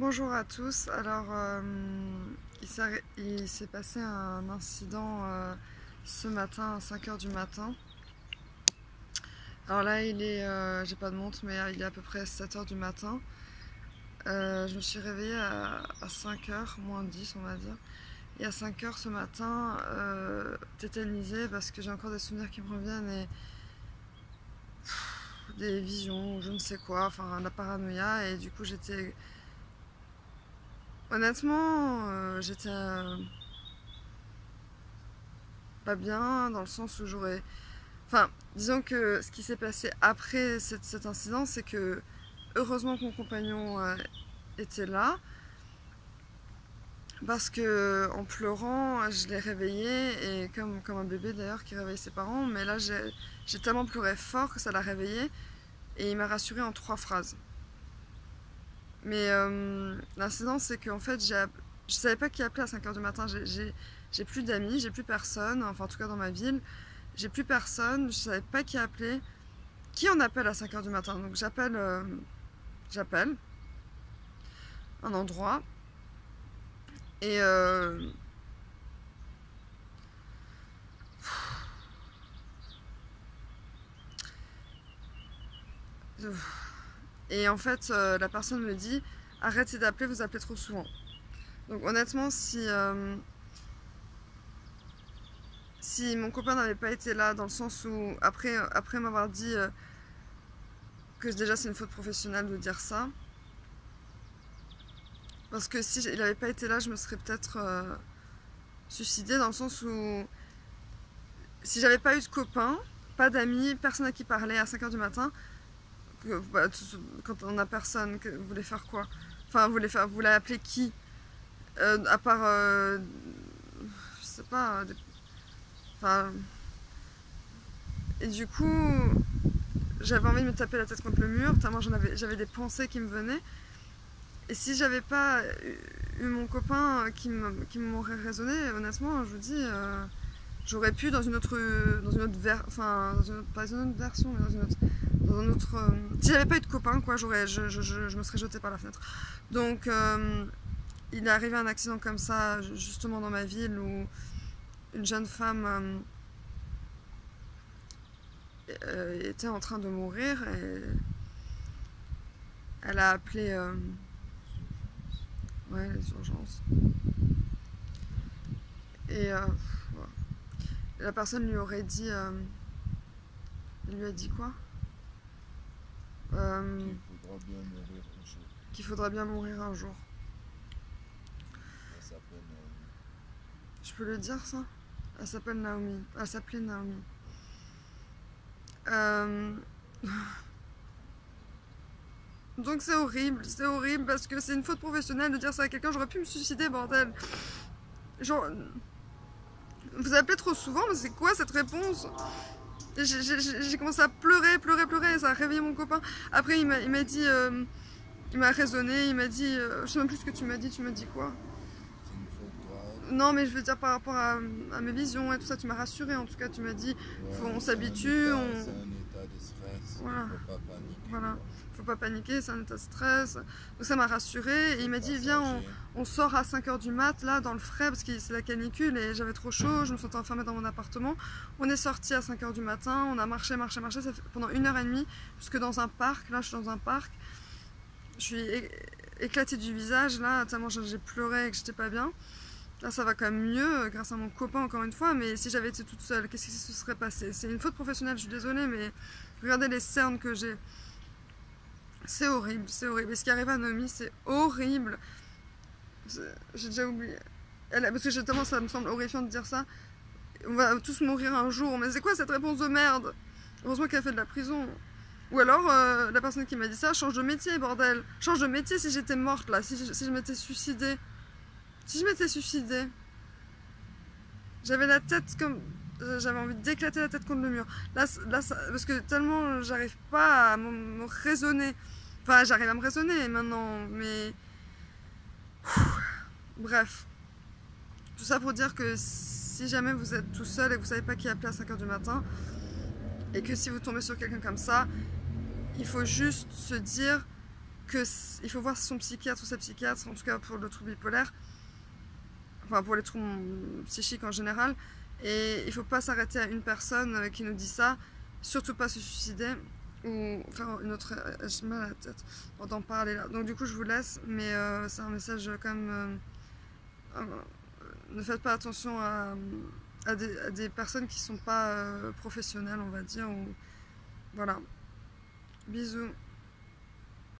Bonjour à tous. Alors, il s'est passé un incident ce matin à 5 heures du matin. Alors là, j'ai pas de montre, mais il est à peu près 7 heures du matin. Je me suis réveillée à 5 heures, moins 10 on va dire. Et à 5 heures ce matin, tétanisée parce que j'ai encore des souvenirs qui me reviennent et des visions ou je ne sais quoi, enfin la paranoïa. Et du coup, honnêtement, j'étais pas bien dans le sens où j'aurais... Enfin, disons que ce qui s'est passé après cet incident, c'est que heureusement que mon compagnon était là, parce que en pleurant, je l'ai réveillé, et comme un bébé d'ailleurs qui réveille ses parents, mais là j'ai tellement pleuré fort que ça l'a réveillé, et il m'a rassuré en 3 phrases. Mais l'incident, c'est qu'en fait, je savais pas qui appeler à 5 heures du matin. J'ai plus d'amis, j'ai plus personne, enfin en tout cas dans ma ville, j'ai plus personne, je savais pas qui appeler. Qui on appelle à 5 heures du matin? Donc j'appelle un endroit et en fait la personne me dit arrêtez d'appeler, vous appelez trop souvent. Donc honnêtement, si mon copain n'avait pas été là, dans le sens où après m'avoir dit que déjà c'est une faute professionnelle de dire ça, parce que si il n'avait pas été là, je me serais peut-être suicidée, dans le sens où si j'avais pas eu de copain, pas d'amis, personne à qui parler à 5 heures du matin, bah, quand on a personne, vous voulez faire quoi? Enfin, vous voulez appeler qui? À part, je sais pas, enfin... Et du coup, j'avais envie de me taper la tête contre le mur, tellement j'avais des pensées qui me venaient. Et si j'avais pas eu mon copain qui m'aurait raisonné, honnêtement, je vous dis, j'aurais pu dans une autre enfin pas une autre version, mais dans un autre, si j'avais pas eu de copain, quoi, je me serais jetée par la fenêtre. Donc, il est arrivé un accident comme ça, justement dans ma ville, où une jeune femme était en train de mourir, et elle a appelé ouais, les urgences. Et voilà. La personne lui aurait dit... il lui a dit quoi? Qu'il faudra bien mourir un jour. Elle s'appelle Naomi. Je peux le dire ça? Elle s'appelle Naomi. Elle s'appelait Naomi. Donc c'est horrible parce que c'est une faute professionnelle de dire ça à quelqu'un. J'aurais pu me suicider, bordel. Genre, vous appelez trop souvent, mais c'est quoi cette réponse? J'ai commencé à pleurer, et ça a réveillé mon copain. Après, il m'a dit, il m'a raisonné, il m'a dit, je sais même plus ce que tu m'as dit quoi? C'est une faute grave. Non, mais je veux dire par rapport à mes visions et tout ça, tu m'as rassuré. En tout cas, tu m'as dit, on s'habitue, C'est un état de stress, voilà. il ne faut pas paniquer. Voilà. Faut pas paniquer, c'est un état de stress. Donc ça m'a rassuré. Et il m'a dit, viens, on sort à 5 heures du mat, là, dans le frais, parce que c'est la canicule et j'avais trop chaud, je me sentais enfermée dans mon appartement. On est sorti à 5 heures du matin, on a marché, ça fait pendant 1h30, jusque dans un parc. Là, je suis dans un parc. Je suis éclatée du visage, là, tellement j'ai pleuré et que j'étais pas bien. Là, ça va quand même mieux, grâce à mon copain, encore une fois. Mais si j'avais été toute seule, qu'est-ce qui se serait passé? C'est une faute professionnelle, je suis désolée, mais regardez les cernes que j'ai. C'est horrible, c'est horrible. Et ce qui arrive à Naomi, c'est horrible. J'ai déjà oublié. Parce que justement, ça me semble horrifiant de dire ça. On va tous mourir un jour. Mais c'est quoi cette réponse de merde? Heureusement qu'elle a fait de la prison. Ou alors, la personne qui m'a dit ça, change de métier, bordel. Change de métier si j'étais morte, là. Si je m'étais suicidée. Si je m'étais suicidée. J'avais la tête comme... J'avais envie d'éclater la tête contre le mur. Là parce que tellement j'arrive pas à me raisonner. Enfin, j'arrive à me raisonner maintenant, mais... Bref. Tout ça pour dire que si jamais vous êtes tout seul et que vous savez pas qui appeler à 5 heures du matin, et que si vous tombez sur quelqu'un comme ça, il faut juste se dire il faut voir son psychiatre ou sa psychiatre, en tout cas pour le trouble bipolaire, enfin pour les troubles psychiques en général, et il ne faut pas s'arrêter à une personne qui nous dit ça, surtout pas se suicider ou faire une autre. J'ai mal à la tête d'en parler là. Donc du coup je vous laisse, mais c'est un message quand même. Ne faites pas attention à des personnes qui ne sont pas professionnelles, on va dire. Ou... Voilà. Bisous.